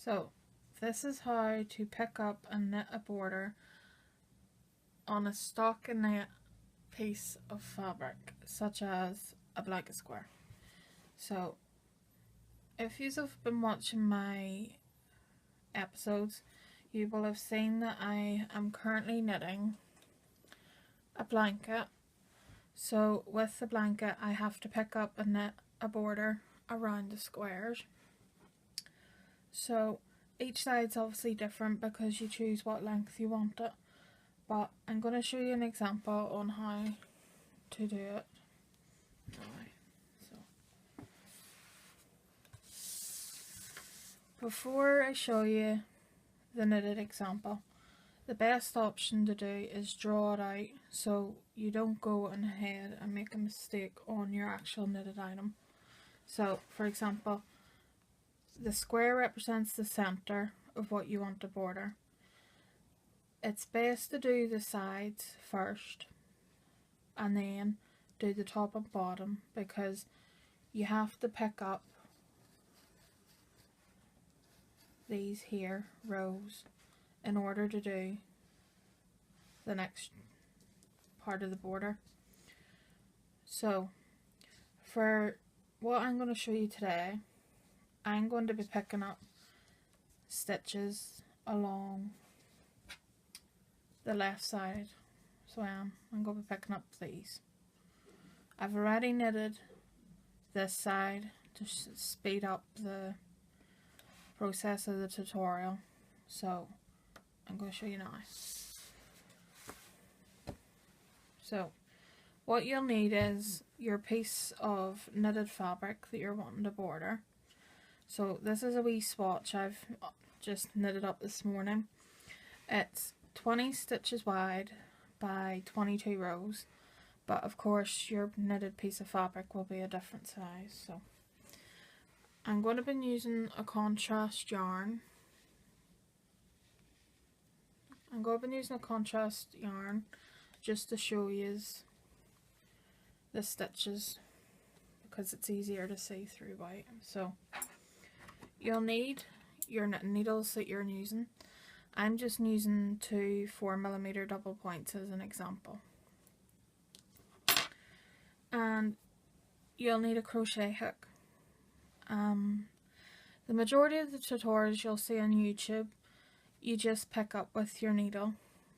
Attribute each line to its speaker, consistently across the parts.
Speaker 1: So this is how to pick up and knit a border on a stockinette piece of fabric, such as a blanket square. So if you have been watching my episodes, you will have seen that I am currently knitting a blanket. So with the blanket I have to pick up and knit a border around the squares. So each side's obviously different because you choose what length you want it, but I'm going to show you an example on how to do it now. So before I show you the knitted example, the best option to do is draw it out so you don't go ahead and make a mistake on your actual knitted item. So for example, the square represents the centre of what you want to border. It's best to do the sides first and then do the top and bottom, because you have to pick up these here rows in order to do the next part of the border. So for what I'm going to show you today, I'm going to be picking up stitches along the left side. So I'm going to be picking up these. I've already knitted this side to speed up the process of the tutorial, so I'm going to show you now. So what you'll need is your piece of knitted fabric that you're wanting to border. So this is a wee swatch I've just knitted up this morning. It's 20 stitches wide by 22 rows, but of course your knitted piece of fabric will be a different size. So I'm going to be using a contrast yarn. Just to show you the stitches, because it's easier to see through white. So you'll need your knitting needles that you're using. I'm just using two 4mm double points as an example. And you'll need a crochet hook. The majority of the tutorials you'll see on YouTube, you just pick up with your needle.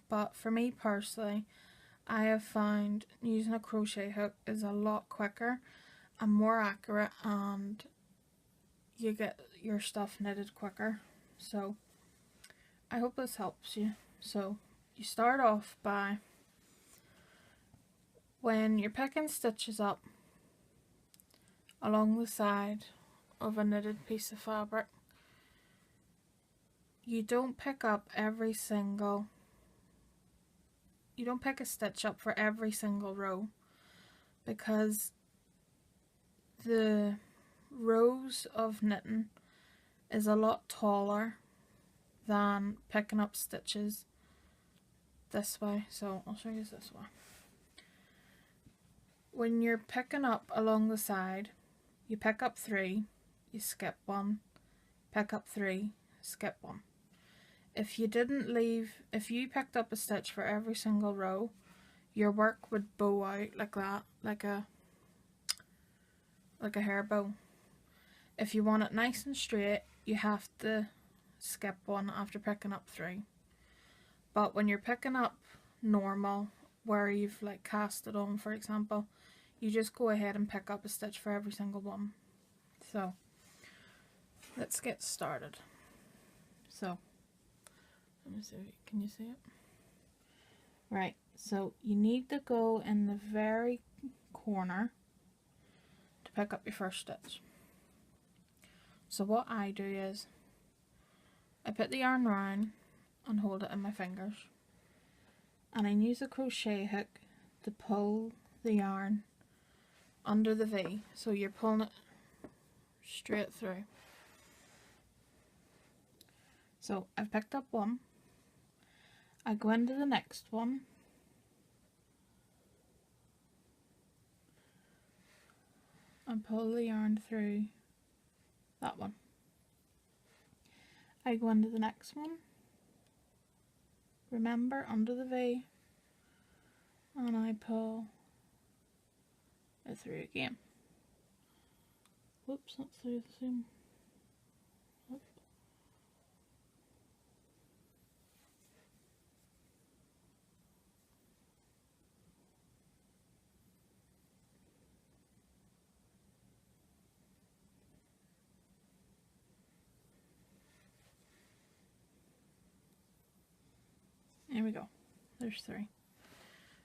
Speaker 1: But for me personally, I have found using a crochet hook is a lot quicker and more accurate, and you get your stuff knitted quicker. So I hope this helps you. So you start off by, when you're picking stitches up along the side of a knitted piece of fabric, you don't pick a stitch up for every single row, because the rows of knitting is a lot taller than picking up stitches this way. So I'll show you this way. When you're picking up along the side, you pick up 3, you skip 1, pick up 3, skip 1. If you picked up a stitch for every single row, your work would bow out like that, like a hair bow. If you want it nice and straight, you have to skip 1 after picking up 3. But when you're picking up normal, where you've like cast it on, for example, you just go ahead and pick up a stitch for every single one. So let's get started. So let me see, can you see it? Right, so you need to go in the very corner to pick up your first stitch. So what I do is I put the yarn round and hold it in my fingers, and I use a crochet hook to pull the yarn under the V, so you're pulling it straight through. So I've picked up 1, I go into the next one, and pull the yarn through that one. I go into the next one, remember, under the V, and I pull it through again. Whoops, not through the same. Whoop. There we go. There's 3.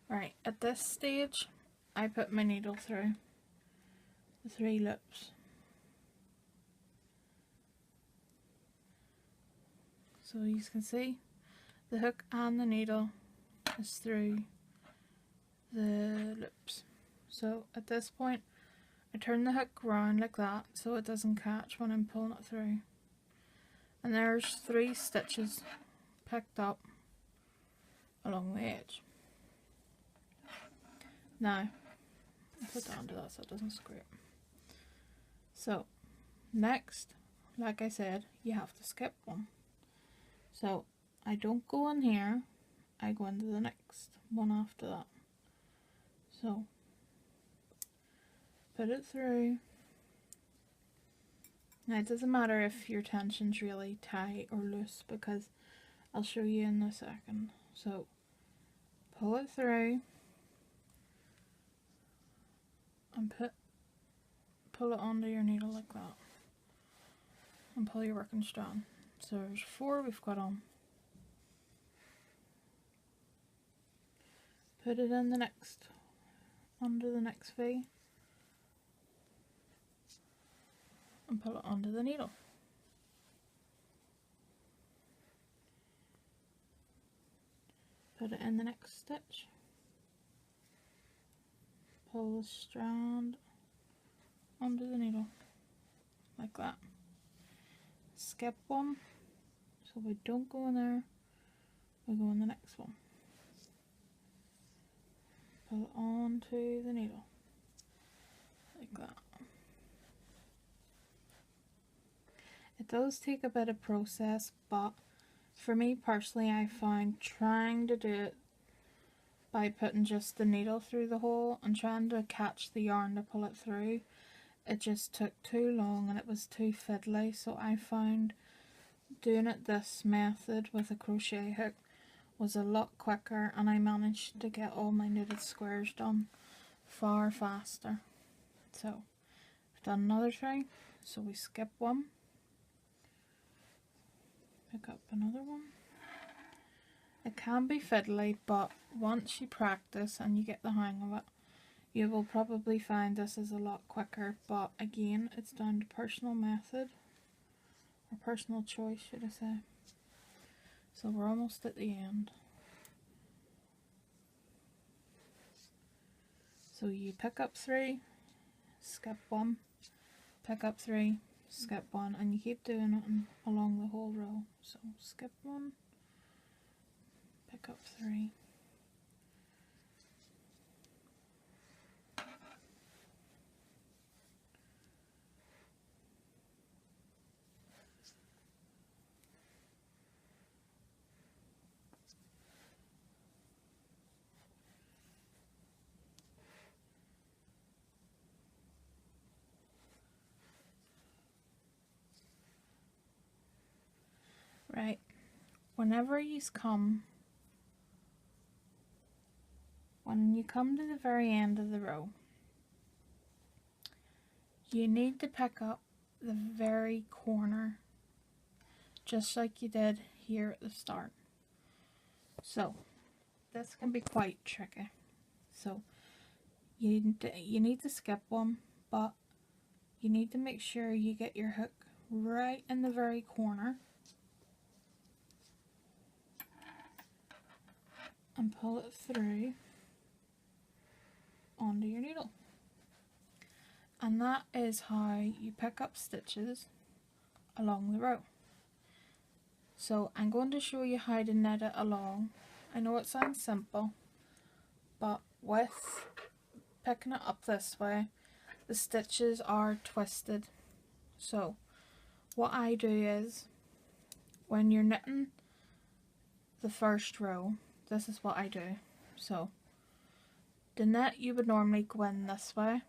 Speaker 1: Right, at this stage, I put my needle through the 3 loops. So you can see the hook and the needle is through the loops. So at this point, I turn the hook round like that so it doesn't catch when I'm pulling it through. And there's 3 stitches picked up along the edge. Now, I'll put that under that so it doesn't scrape. So, next, like I said, you have to skip one. So, I don't go in here, I go into the next one after that. So, put it through. Now, it doesn't matter if your tension's really tight or loose because I'll show you in a second. So, pull it through and pull it onto your needle like that and pull your working strand. So there's 4 we've got on. Put it in the next, under the next V, and pull it onto the needle. Put it in the next stitch, pull the strand onto the needle like that. Skip one, so we don't go in there, we go in the next one. Pull it onto the needle like that. It does take a bit of process, but for me personally, I find trying to do it by putting just the needle through the hole and trying to catch the yarn to pull it through, it just took too long and it was too fiddly. So I found doing it this method with a crochet hook was a lot quicker, and I managed to get all my knitted squares done far faster. So I've done another 3, so we skip one, pick up another one. It can be fiddly, but once you practice and you get the hang of it, you will probably find this is a lot quicker. But again, it's down to personal method, or personal choice should I say. So we're almost at the end. So you pick up 3, skip 1, pick up 3, skip 1, and you keep doing it along the whole row. So skip 1, pick up 3, right. Whenever you come to the very end of the row, you need to pick up the very corner, just like you did here at the start. So this can be quite tricky. So you need to skip one, but you need to make sure you get your hook right in the very corner and pull it through onto your needle. And that is how you pick up stitches along the row. So I'm going to show you how to knit it along. I know it sounds simple, but with picking it up this way, the stitches are twisted. So what I do is when you're knitting the first row, this is what I do. So the knit, you would normally go in this way,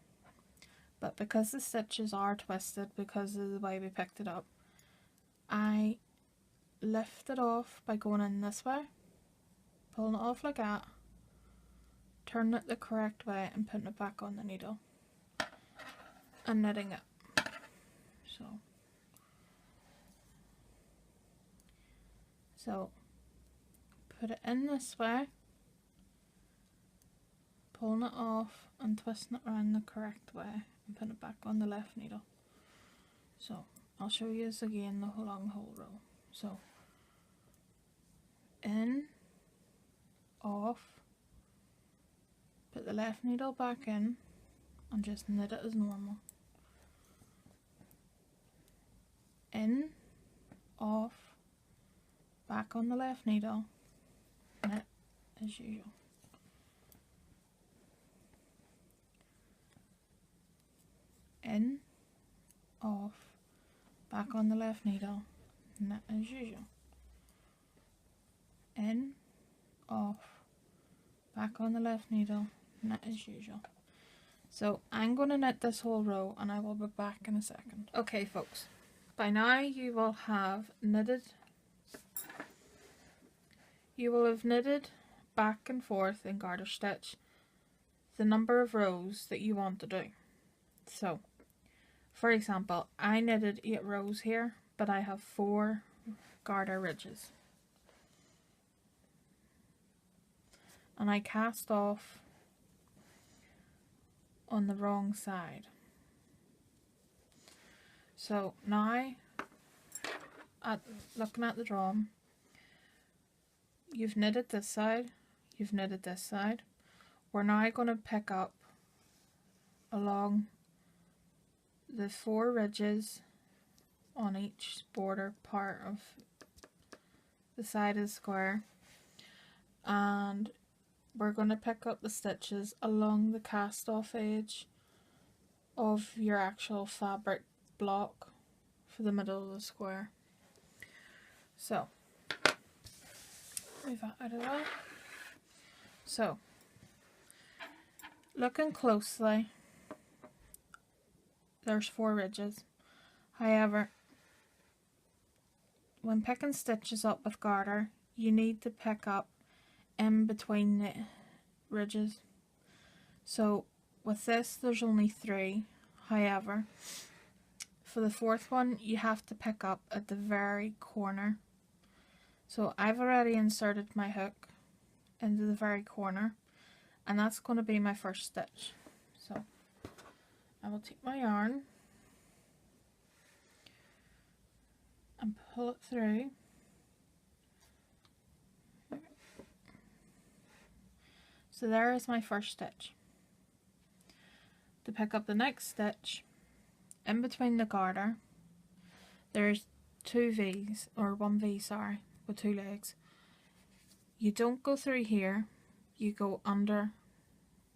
Speaker 1: but because the stitches are twisted because of the way we picked it up, I lift it off by going in this way, pulling it off like that, turning it the correct way and putting it back on the needle and knitting it. So put it in this way, pulling it off and twisting it around the correct way and putting it back on the left needle. So I'll show you this again along the whole row. So in, off, put the left needle back in and just knit it as normal. In, off, back on the left needle, knit as usual. In, off, back on the left needle, knit as usual. In, off, back on the left needle, knit as usual. So I'm going to knit this whole row and I will be back in a second. Okay folks, by now you will have knitted back and forth in garter stitch the number of rows that you want to do. So for example, I knitted 8 rows here, but I have 4 garter ridges. And I cast off on the wrong side. So now, looking at the drawing, you've knitted this side, you've knitted this side. We're now going to pick up along the 4 ridges on each border part of the side of the square, and we're going to pick up the stitches along the cast off edge of your actual fabric block for the middle of the square. So move that out of the way. So looking closely, there's 4 ridges. However, when picking stitches up with garter, you need to pick up in between the ridges. So with this there's only 3. However, for the 4th one you have to pick up at the very corner. So I've already inserted my hook into the very corner, and that's going to be my first stitch. So I will take my yarn and pull it through. So there is my first stitch. To pick up the next stitch, in between the garter, there's 2 V's, or 1 V, sorry, with 2 legs. You don't go through here, you go under,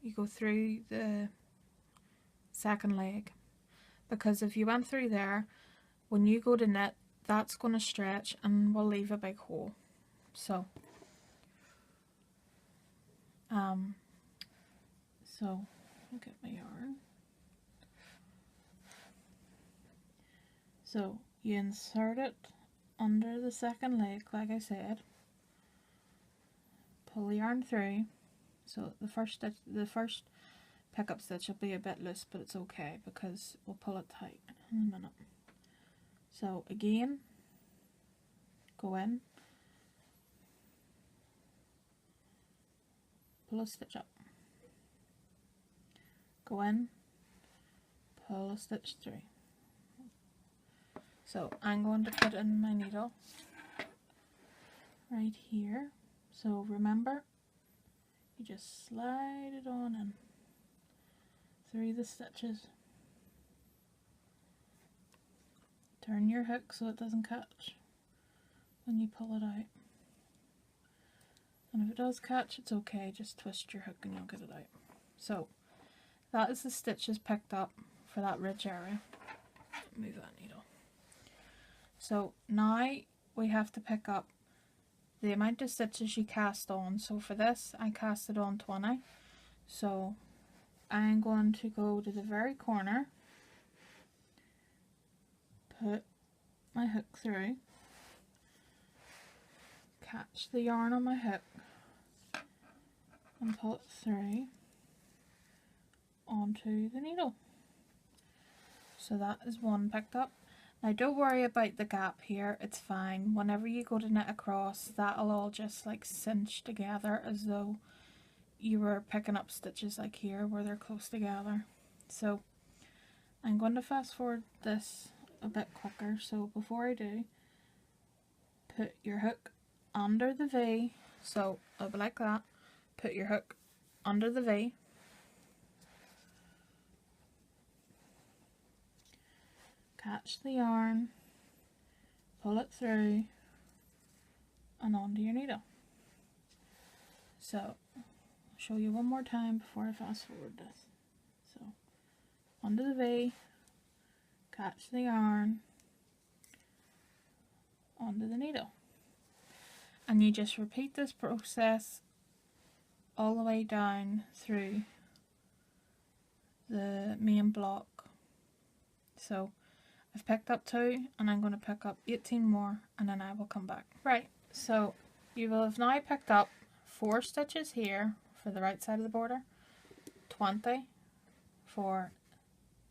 Speaker 1: you go through the second leg, because if you went through there, when you go to knit, that's going to stretch and will leave a big hole. So I'll get my yarn. So you insert it under the second leg, like I said, pull the yarn through. So the first pickup stitch will be a bit loose, but it's okay because we'll pull it tight in a minute. So again, go in, pull a stitch up, go in, pull a stitch through. So I'm going to put in my needle right here. So remember, you just slide it on in through the stitches. Turn your hook so it doesn't catch when you pull it out. And if it does catch, it's okay, just twist your hook and you'll get it out. So that is the stitches picked up for that ridge area. Move that needle. So now we have to pick up the amount of stitches you cast on. So for this, I casted on 20. So I'm going to go to the very corner, put my hook through, catch the yarn on my hook and pull it through onto the needle. So that is one picked up. Now don't worry about the gap here, it's fine. Whenever you go to knit across, that'll all just like cinch together as though you were picking up stitches like here where they're close together. So I'm going to fast forward this a bit quicker. So before I do, put your hook under the V, so it'll be like that. Put your hook under the V, catch the yarn, pull it through and onto your needle. So I'll show you one more time before I fast forward this. So under the V, catch the yarn, onto the needle, and you just repeat this process all the way down through the main block. So I've picked up 2 and I'm going to pick up 18 more and then I will come back. Right, so you will have now picked up 4 stitches here for the right side of the border, 20 for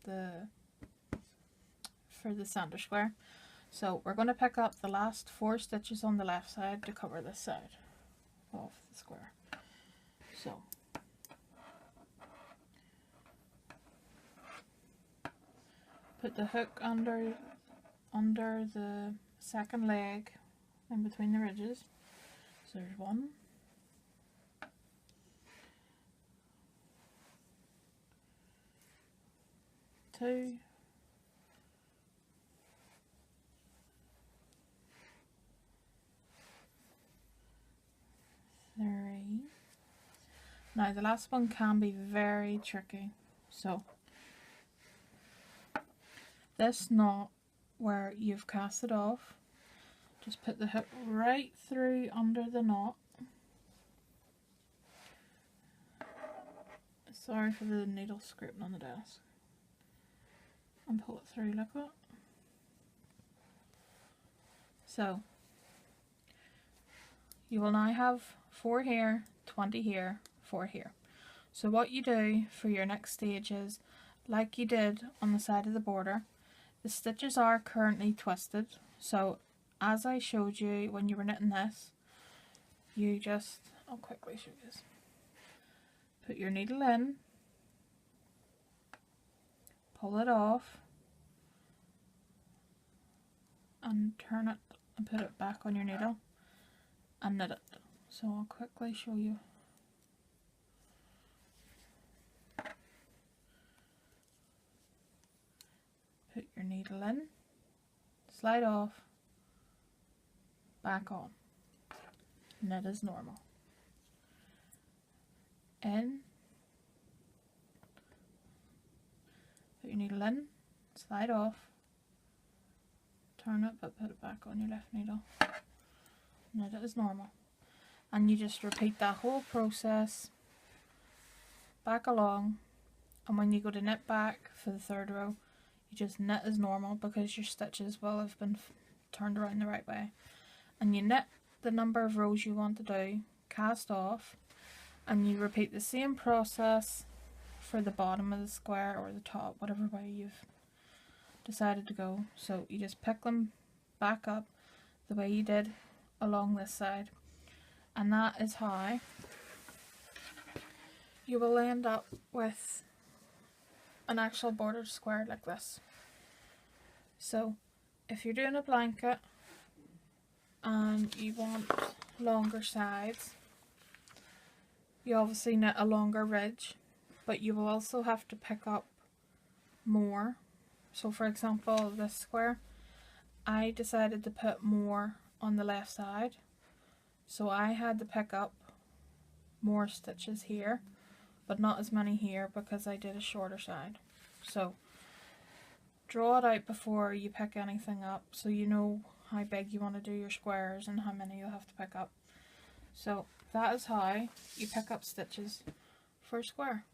Speaker 1: the center square. So we're going to pick up the last 4 stitches on the left side to cover this side of the square. So put the hook under the second leg in between the ridges. So there's 1, 2, 3. Now the last one can be very tricky. So this knot where you've cast it off, just put the hook right through under the knot. Sorry for the needle scraping on the desk. And pull it through like that. So you will now have 4 here, 20 here, 4 here. So what you do for your next stage is, like you did on the side of the border, the stitches are currently twisted. So as I showed you when you were knitting this, you just, I'll quickly show you this. Put your needle in, pull it off, and turn it and put it back on your needle and knit it. So I'll quickly show you. Put your needle in, slide off, back on, knit as normal. In, put your needle in, slide off, turn it but put it back on your left needle, knit it as normal. And you just repeat that whole process back along, and when you go to knit back for the 3rd row, you just knit as normal because your stitches will have been turned around the right way. And you knit the number of rows you want to do, cast off, and you repeat the same process for the bottom of the square or the top, whatever way you've decided to go. So you just pick them back up the way you did along this side, and that is how you will end up with an actual bordered square like this. So if you're doing a blanket and you want longer sides, you obviously knit a longer ridge, but you will also have to pick up more. So for example, this square, I decided to put more on the left side, so I had to pick up more stitches here, but not as many here because I did a shorter side. So draw it out before you pick anything up so you know how big you want to do your squares and how many you'll have to pick up. So that is how you pick up stitches for a square.